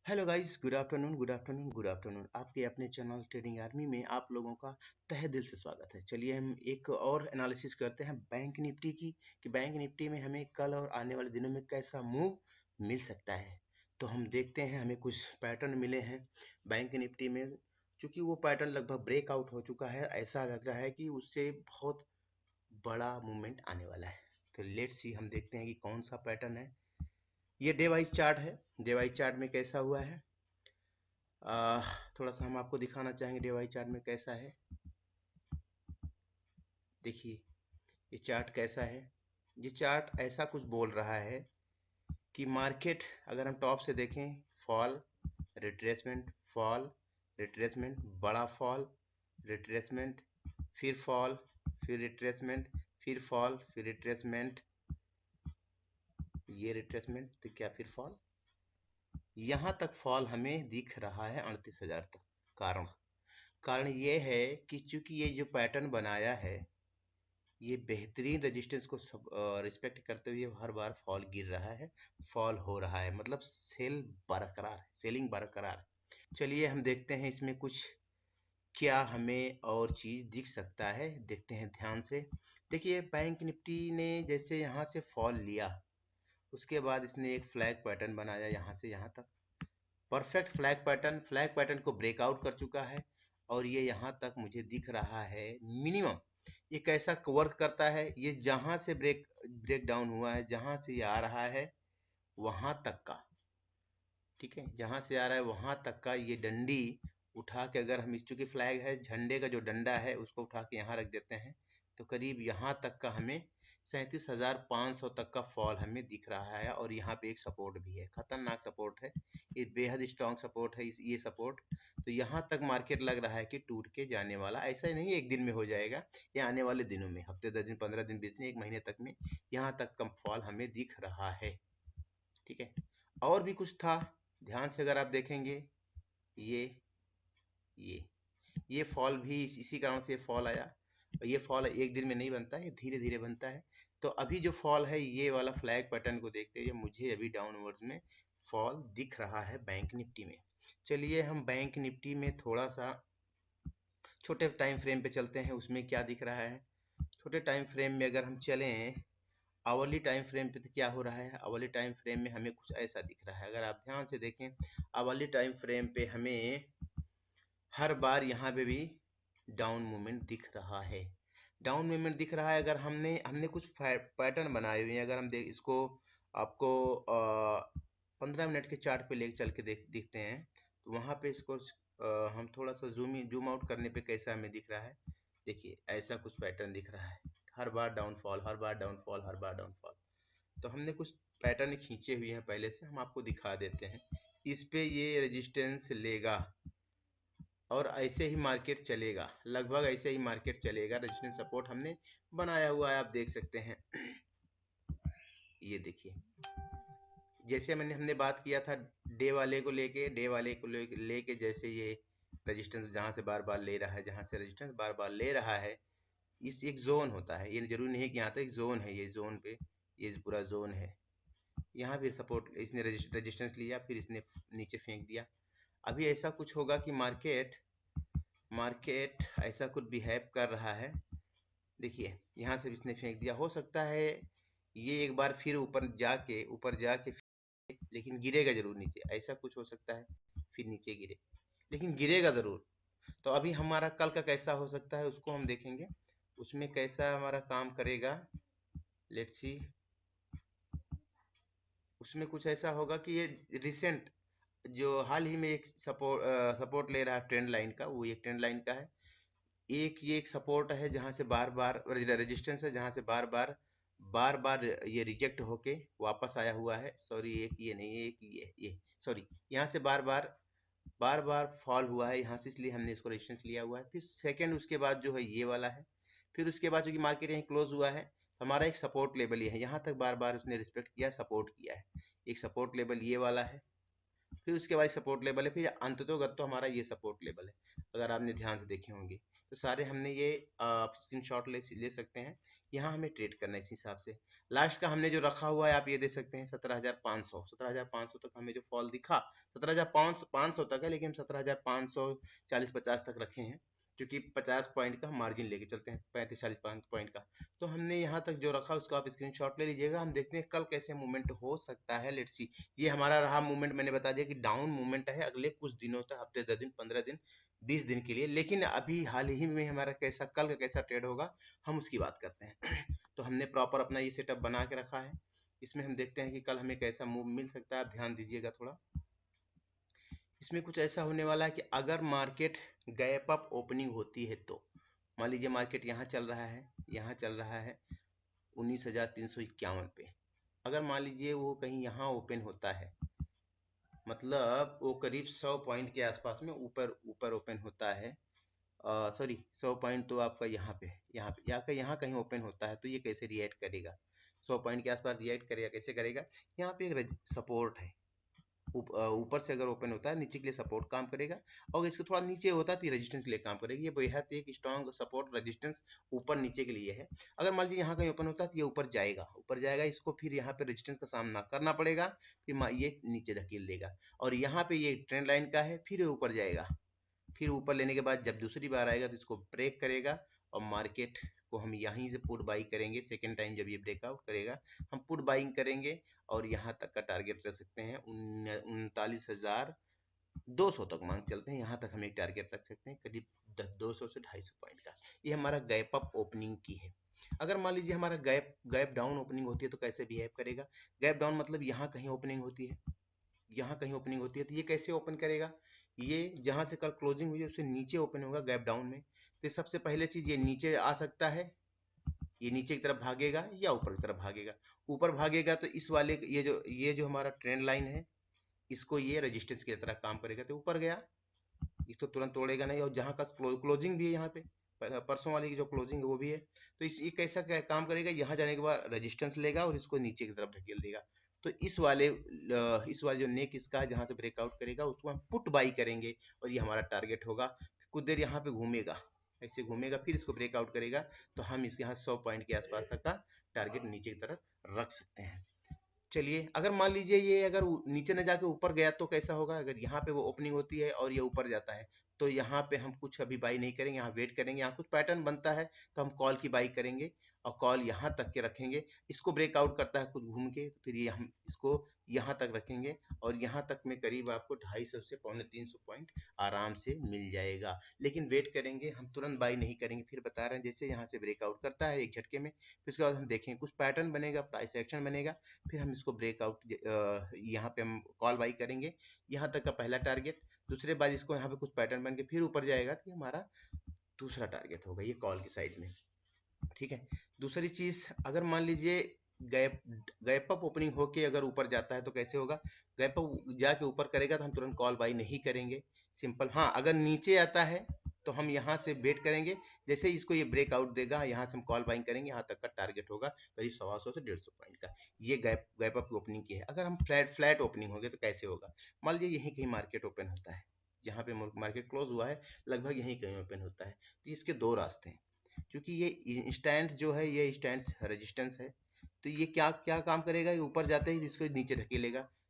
Hello guys, good afternoon good afternoon good afternoon. आपके अपने channel trading army में आप लोगों का तहे दिल से स्वागत है। चलिए हम एक और एनालिसिस करते हैं बैंक निफ्टी की कि बैंक निफ्टी में हमें कल और आने वाले दिनों में कैसा मूव मिल सकता है। तो हम देखते हैं, हमें कुछ पैटर्न मिले हैं बैंक निफ्टी में। चूंकि वो पैटर्न लगभग ब्रेकआउट हो चुका है, ऐसा लग रहा है कि उससे बहुत बड़ा मूवमेंट आने वाला है। तो लेट्स सी, हम देखते हैं कि कौन सा पैटर्न है। ये डे वाइज चार्ट है। डे वाइज चार्ट में कैसा हुआ है, थोड़ा सा हम आपको दिखाना चाहेंगे डे वाई चार्ट में कैसा है। देखिए ये चार्ट कैसा है। ये चार्ट ऐसा कुछ बोल रहा है कि मार्केट, अगर हम टॉप से देखें, फॉल, रिट्रेसमेंट, फॉल, रिट्रेसमेंट, बड़ा फॉल, रिट्रेसमेंट, फिर फॉल, फिर रिट्रेसमेंट, फिर फॉल, फिर रिट्रेसमेंट, ये रिट्रेसमेंट, तो क्या फिर फॉल। यहाँ तक फॉल हमें दिख रहा है 38,000 तक। कारण कारण ये है कि चूंकि ये जो पैटर्न बनाया है, ये बेहतरीन रेजिस्टेंस को रिस्पेक्ट करते हुए हर बार फॉल गिर रहा है, फॉल हो रहा है, मतलब सेल बरकरार है, सेलिंग बरकरार है। चलिए हम देखते हैं इसमें कुछ क्या हमें और चीज दिख सकता है, देखते हैं ध्यान से। देखिए बैंक निफ्टी ने जैसे यहाँ से फॉल लिया, उसके बाद इसने एक फ्लैग पैटर्न बनाया यहाँ से यहाँ तक। परफेक्ट फ्लैग पैटर्न को ब्रेकआउट कर चुका है और ये यहाँ तक मुझे दिख रहा है मिनिमम। ये कैसा वर्क करता है, ये जहां से ब्रेक डाउन हुआ है, जहां से ये आ रहा है वहां तक का, ठीक है, जहां से आ रहा है वहां तक का ये डंडी उठा के, अगर हम इस, चूंकि फ्लैग है, झंडे का जो डंडा है उसको उठा के यहाँ रख देते हैं, तो करीब यहाँ तक का हमें 37,500 तक का फॉल हमें दिख रहा है। और यहाँ पे एक सपोर्ट भी है, खतरनाक सपोर्ट है, ये बेहद स्ट्रॉन्ग सपोर्ट है, ये सपोर्ट। तो यहाँ तक मार्केट लग रहा है कि टूट के जाने वाला, ऐसा ही नहीं एक दिन में हो जाएगा, ये आने वाले दिनों में, हफ्ते 10 दिन 15 दिन 20 दिन 1 महीने तक में यहाँ तक का फॉल हमें दिख रहा है, ठीक है। और भी कुछ था, ध्यान से अगर आप देखेंगे, ये ये ये फॉल भी इसी कारण से फॉल आया। और ये फॉल एक दिन में नहीं बनता है, ये धीरे धीरे बनता है। तो अभी जो फॉल है, ये वाला फ्लैग पैटर्न को देखते हुए मुझे अभी डाउनवर्ड्स में फॉल दिख रहा है बैंक निफ्टी में। चलिए हम बैंक निफ्टी में थोड़ा सा छोटे टाइम फ्रेम पे चलते हैं, उसमें क्या दिख रहा है। छोटे टाइम फ्रेम में अगर हम चलें, आवरली टाइम फ्रेम पे, तो क्या हो रहा है, आवरली टाइम फ्रेम में हमें कुछ ऐसा दिख रहा है। अगर आप ध्यान से देखें, आवरली टाइम फ्रेम पे हमें हर बार यहाँ पे भी डाउन मूवमेंट दिख रहा है, डाउन मूवमेंट दिख रहा है। अगर हमने हमने कुछ पैटर्न बनाए हुए हैं, अगर हम देख इसको, आपको 15 मिनट के चार्ट पे लेके चल के देखते हैं, तो वहां पे इसको हम थोड़ा सा जूम आउट करने पे कैसा हमें दिख रहा है। देखिए ऐसा कुछ पैटर्न दिख रहा है, हर बार डाउनफॉल, हर बार डाउनफॉल, हर बार डाउनफॉल। तो हमने कुछ पैटर्न खींचे हुए हैं पहले से, हम आपको दिखा देते हैं। इस पे ये रेजिस्टेंस लेगा और ऐसे ही मार्केट चलेगा, लगभग ऐसे ही मार्केट चलेगा। रेजिस्टेंस सपोर्ट हमने बनाया हुआ है, आप देख सकते हैं। ये देखिए, जैसे हमने बात किया था डे वाले को लेके, लेके जैसे ये रेजिस्टेंस जहां से बार बार ले रहा है, जहां से रेजिस्टेंस बार बार ले रहा है, इस एक जोन होता है, ये जरूरी नहीं है कि यहाँ तक एक जोन है, ये जोन पे ये पूरा जोन है। यहाँ फिर सपोर्ट, इसने रेजिस्टेंस लिया, फिर इसने नीचे फेंक दिया। अभी ऐसा कुछ होगा कि मार्केट मार्केट ऐसा कुछ बिहेव कर रहा है। देखिए यहाँ से इसने फेंक दिया, हो सकता है ये एक बार फिर ऊपर जाके लेकिन गिरेगा जरूर नीचे, ऐसा कुछ हो सकता है, फिर नीचे गिरे, लेकिन गिरेगा जरूर। तो अभी हमारा कल का कैसा हो सकता है उसको हम देखेंगे, उसमें कैसा हमारा काम करेगा, लेट्स सी। उसमें कुछ ऐसा होगा कि ये रिसेंट जो हाल ही में एक सपोर्ट ले रहा है ट्रेंड लाइन का, वो एक ट्रेंड लाइन का है। ये एक सपोर्ट है जहां से बार बार रेजिस्टेंस है, जहां से बार बार ये रिजेक्ट होके वापस आया हुआ है। सॉरी, एक ये नहीं, एक ये सॉरी, यहाँ से बार बार फॉल हुआ है यहाँ से, इसलिए हमने इसको रेजिस्टेंस लिया हुआ है। फिर सेकंड उसके बाद जो है ये वाला है, फिर उसके बाद चूंकि मार्केट यहीं क्लोज हुआ है, तो हमारा एक सपोर्ट लेवल ये है, यहाँ तक बार बार उसने रिस्पेक्ट किया, सपोर्ट किया है। एक सपोर्ट लेवल ये वाला है, फिर उसके बाद सपोर्ट लेवल है, फिर अंततोगत तो हमारा ये सपोर्ट लेवल है। अगर आपने ध्यान से देखे होंगे तो सारे हमने ये स्क्रीनशॉट ले सकते हैं। यहाँ हमें ट्रेड करना है इस हिसाब से। लास्ट का हमने जो रखा हुआ है आप ये दे सकते हैं 17,500। 17,500 तक हमें जो फॉल दिखा 17,500 तक है, लेकिन 17,500 40-50 तक रखे हैं, क्योंकि 50 पॉइंट का मार्जिन लेके चलते हैं, 35-40 पॉइंट का। तो हमने यहाँ तक जो रखा उसको आप स्क्रीनशॉट ले लीजिएगा। हम देखते हैं कल कैसे मूवमेंट हो सकता है, लेट्स सी। ये हमारा रहा मूवमेंट, मैंने बता दिया कि डाउन मूवमेंट है अगले कुछ दिनों तक, हफ्ते 10 दिन 15 दिन 20 दिन के लिए। लेकिन अभी हाल ही में हमारा कैसा कल का कैसा ट्रेड होगा हम उसकी बात करते हैं। तो हमने प्रॉपर अपना ये सेटअप बना के रखा है। इसमें हम देखते हैं कि कल हमें कैसा मूव मिल सकता है। आप ध्यान दीजिएगा थोड़ा। इसमें कुछ ऐसा होने वाला है कि अगर मार्केट गैप अप ओपनिंग होती है तो मान लीजिए मार्केट यहाँ चल रहा है, यहाँ चल रहा है 19,351 पे। अगर मान लीजिए वो कहीं यहाँ ओपन होता है, मतलब वो करीब 100 पॉइंट के आसपास में ऊपर ऊपर ओपन होता है, सॉरी 100 पॉइंट तो आपका यहाँ कहीं ओपन होता है, तो ये कैसे रिएक्ट करेगा? 100 पॉइंट के आसपास रिएक्ट करेगा, कैसे करेगा? यहाँ पे एक सपोर्ट है, ऊपर से अगर ओपन होता है नीचे के लिए सपोर्ट काम करेगा, और इसके थोड़ा नीचे होता है तो रेजिस्टेंस के लिए काम करेगा। ये बेहद एक स्ट्रॉन्ग सपोर्ट रेजिस्टेंस ऊपर नीचे के लिए है। अगर मान लीजिए यहाँ कहीं ओपन होता है तो ये ऊपर जाएगा, इसको फिर यहाँ पे रेजिस्टेंस का सामना करना पड़ेगा, फिर ये नीचे धकेल देगा। और यहाँ पे ये ट्रेंड लाइन का है, फिर ये ऊपर जाएगा, फिर ऊपर लेने के बाद जब दूसरी बार आएगा तो इसको ब्रेक करेगा, और मार्केट को हम यहीं से पुट बाई करेंगे। सेकेंड टाइम जब ये ब्रेकआउट करेगा हम पुट बाइंग करेंगे, और यहाँ तक का टारगेट रख सकते हैं 39,200 तक मान चलते हैं। यहाँ तक हम एक टारगेट रख सकते हैं करीब 200 से 250 पॉइंट का। ये हमारा गैप अप ओपनिंग की है। अगर मान लीजिए हमारा गैप डाउन ओपनिंग होती है तो कैसे बिहेव करेगा? गैप डाउन मतलब यहाँ कहीं ओपनिंग होती है, यहाँ कहीं ओपनिंग होती है, तो ये कैसे ओपन करेगा? ये जहां से कल क्लोजिंग हुई है उससे नीचे ओपन होगा गैप डाउन में। तो सबसे पहले चीज ये नीचे आ सकता है, ये नीचे की तरफ भागेगा या ऊपर की तरफ भागेगा। ऊपर भागेगा तो इस वाले ये जो हमारा ट्रेंड लाइन है, इसको ये रेजिस्टेंस की तरह काम करेगा, तो ऊपर गया, इसको तुरंत तोड़ेगा नहीं। और जहाँ का क्लोजिंग भी है यहाँ पे, परसों वाली की जो क्लोजिंग है वो भी है, तो ये कैसा काम करेगा? यहाँ जाने के बाद रेजिस्टेंस लेगा और इसको नीचे की तरफ ढकेल देगा। तो इस वाले जो नेक इसका है जहाँ से ब्रेकआउट करेगा उसको हम पुट बाई करेंगे, और ये हमारा टारगेट होगा। कुछ देर यहाँ पे घूमेगा, ऐसे घूमेगा, फिर इसको ब्रेकआउट करेगा, तो हम इस यहाँ 100 पॉइंट के आसपास तक का टारगेट नीचे की तरफ रख सकते हैं। चलिए, अगर मान लीजिए ये अगर नीचे न जाके ऊपर गया तो कैसा होगा? अगर यहाँ पे वो ओपनिंग होती है और ये ऊपर जाता है, तो यहाँ पे हम कुछ अभी बाई नहीं करेंगे, यहाँ वेट करेंगे। यहाँ कुछ पैटर्न बनता है तो हम कॉल की बाई करेंगे, और कॉल यहाँ तक के रखेंगे। इसको ब्रेकआउट करता है कुछ घूम के, फिर ये हम इसको यहाँ तक रखेंगे, और यहाँ तक में करीब आपको 250 से 350 पॉइंट आराम से मिल जाएगा। लेकिन वेट करेंगे, हम तुरंत बाई नहीं करेंगे। फिर बता रहे हैं, जैसे यहाँ से ब्रेकआउट करता है एक झटके में, फिर उसके बाद हम देखेंगे कुछ पैटर्न बनेगा, प्राइस एक्शन बनेगा, फिर हम इसको ब्रेकआउट यहाँ पे हम कॉल बाई करेंगे। यहाँ तक का पहला टारगेट, दूसरे बार इसको यहाँ पे कुछ पैटर्न बन के फिर ऊपर जाएगा, तो हमारा दूसरा टारगेट होगा ये कॉल की साइड में। ठीक है। दूसरी चीज, अगर मान लीजिए गैप गैप अप ओपनिंग होके अगर ऊपर जाता है तो कैसे होगा? गैप अप जाके ऊपर करेगा तो हम तुरंत कॉल बाई नहीं करेंगे, सिंपल। हाँ, अगर नीचे आता है तो हम यहाँ से वेट करेंगे, जैसे ही इसको ये ब्रेकआउट देगा यहाँ से हम कॉल बाइंग करेंगे। यहाँ तक का टारगेट होगा करीब 125 से 150 पॉइंट का। ये गैप अप की ओपनिंग की है। अगर हम फ्लैट ओपनिंग होंगे तो कैसे होगा? मान लीजिए यहीं कहीं मार्केट ओपन होता है, जहाँ पे मार्केट क्लोज हुआ है लगभग यहीं कहीं ओपन होता है, तो इसके दो रास्ते हैं। क्योंकि ये इंस्टेंट जो है ये इंस्टेंट रेजिस्टेंस है, तो ये क्या क्या काम करेगा? ये ऊपर जाते ही इसको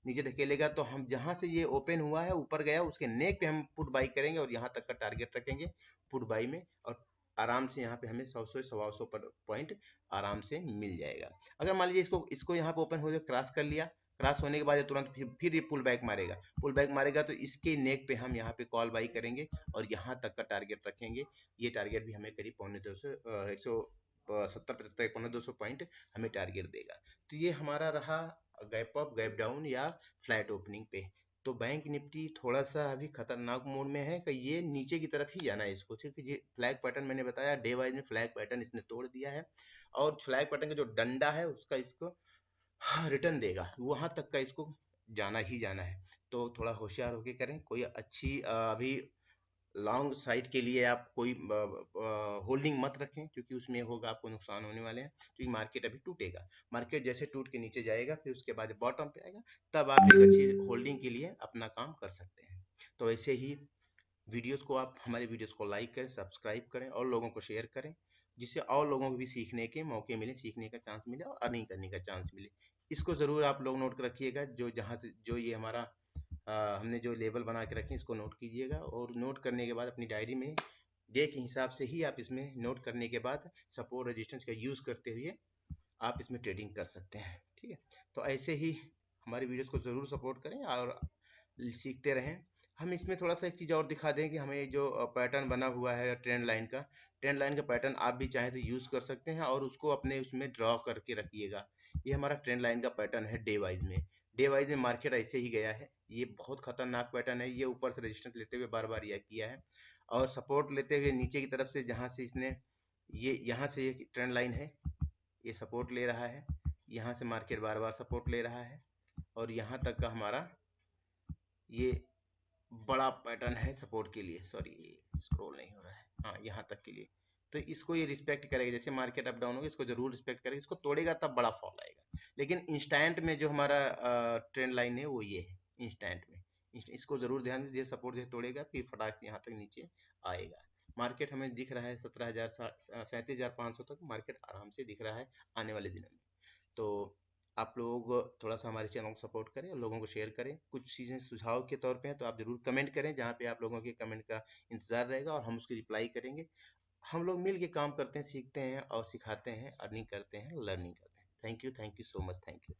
नीचे ढकेलेगा, तो हम जहां से ये ओपन हुआ है ऊपर गया उसके नेक पे हम पुट बाई करेंगे, और यहाँ तक का टारगेट रखेंगे पुट बाई में, और आराम से यहाँ पे हमें 100 से 125 पॉइंट आराम से मिल जाएगा। अगर मान लीजिए इसको यहाँ पे ओपन हो क्रॉस कर लिया, क्रॉस होने के बाद ये तुरंत फिर ये पुल बैक मारेगा, तो इसके नेक पे हम यहाँ पे कॉल बाई करेंगे, और यहाँ तक का टारगेट रखेंगे। ये टारगेट भी हमें करीब 170-75 200 पॉइंट हमें टारगेट देगा। तो ये हमारा रहा गैप अप गैप डाउन या फ्लैट ओपनिंग पे। तो बैंक निफ्टी थोड़ा सा अभी खतरनाक मोड में है कि ये नीचे की तरफ ही जाना है इसको। ठीक है, ये फ्लैग पैटर्न मैंने बताया, डे वाइज में फ्लैग पैटर्न इसने तोड़ दिया है, और फ्लैग पैटर्न का जो डंडा है उसका इसको रिटर्न देगा, वहां तक का इसको जाना ही जाना है। तो थोड़ा होशियार होके करें। कोई अच्छी अभी लॉन्ग साइड के लिए आप कोई होल्डिंग मत रखें, क्योंकि उसमें होगा आपको नुकसान होने वाले हैं, क्योंकि मार्केट अभी टूटेगा। मार्केट जैसे टूट के नीचे जाएगा फिर उसके बाद बॉटम पे आएगा, तब आप एक अच्छी होल्डिंग के लिए अपना काम कर सकते हैं। तो ऐसे ही वीडियोस को आप हमारे वीडियोस को लाइक करें, सब्सक्राइब करें और लोगों को शेयर करें, जिससे और लोगों को भी सीखने के मौके मिले, सीखने का चांस मिले और अर्निंग करने का चांस मिले। इसको ज़रूर आप लोग नोट कर रखिएगा, जो जहाँ से जो ये हमारा हमने जो लेबल बना के रखे इसको नोट कीजिएगा, और नोट करने के बाद अपनी डायरी में डे के हिसाब से ही आप इसमें नोट करने के बाद सपोर्ट रेजिस्टेंस का यूज़ करते हुए आप इसमें ट्रेडिंग कर सकते हैं। ठीक है, तो ऐसे ही हमारी वीडियोस को ज़रूर सपोर्ट करें और सीखते रहें। हम इसमें थोड़ा सा एक चीज़ और दिखा दें कि हमें जो पैटर्न बना हुआ है ट्रेंड लाइन का पैटर्न आप भी चाहें तो यूज़ कर सकते हैं, और उसको अपने उसमें ड्रॉ करके रखिएगा। ये हमारा ट्रेंड लाइन का पैटर्न है डे वाइज में मार्केट ऐसे ही गया है। ये बहुत खतरनाक पैटर्न है। ये ऊपर से रेजिस्टेंस लेते हुए बार बार यह किया है, और सपोर्ट लेते हुए नीचे की तरफ से जहाँ से इसने ये यहाँ से ये ट्रेंड लाइन है, ये सपोर्ट ले रहा है, यहाँ से मार्केट बार बार सपोर्ट ले रहा है, और यहाँ तक का हमारा ये बड़ा पैटर्न है सपोर्ट के लिए। सॉरी, स्क्रॉल नहीं हो रहा है, हाँ यहाँ तक के लिए। तो इसको ये रिस्पेक्ट करेगा, जैसे मार्केट अप डाउन होगा इसको जरूर रिस्पेक्ट करेगा, इसको तोड़ेगा तब बड़ा फॉल आएगा। लेकिन इंस्टेंट में जो हमारा ट्रेंड लाइन है वो ये है, इंस्टेंट में इसको जरूर ध्यान दीजिए। सपोर्ट जैसे तोड़ेगा फिर फटाक से यहाँ तक नीचे आएगा। मार्केट हमें दिख रहा है 17,000 37,500 तक मार्केट आराम से दिख रहा है आने वाले दिनों में। तो आप लोग थोड़ा सा हमारे चैनल को सपोर्ट करें और लोगों को शेयर करें। कुछ चीज़ें सुझाव के तौर पे हैं तो आप ज़रूर कमेंट करें, जहाँ पे आप लोगों के कमेंट का इंतज़ार रहेगा और हम उसकी रिप्लाई करेंगे। हम लोग मिल के काम करते हैं, सीखते हैं और सिखाते हैं, अर्निंग करते हैं, लर्निंग करते हैं। Thank you so much, thank you.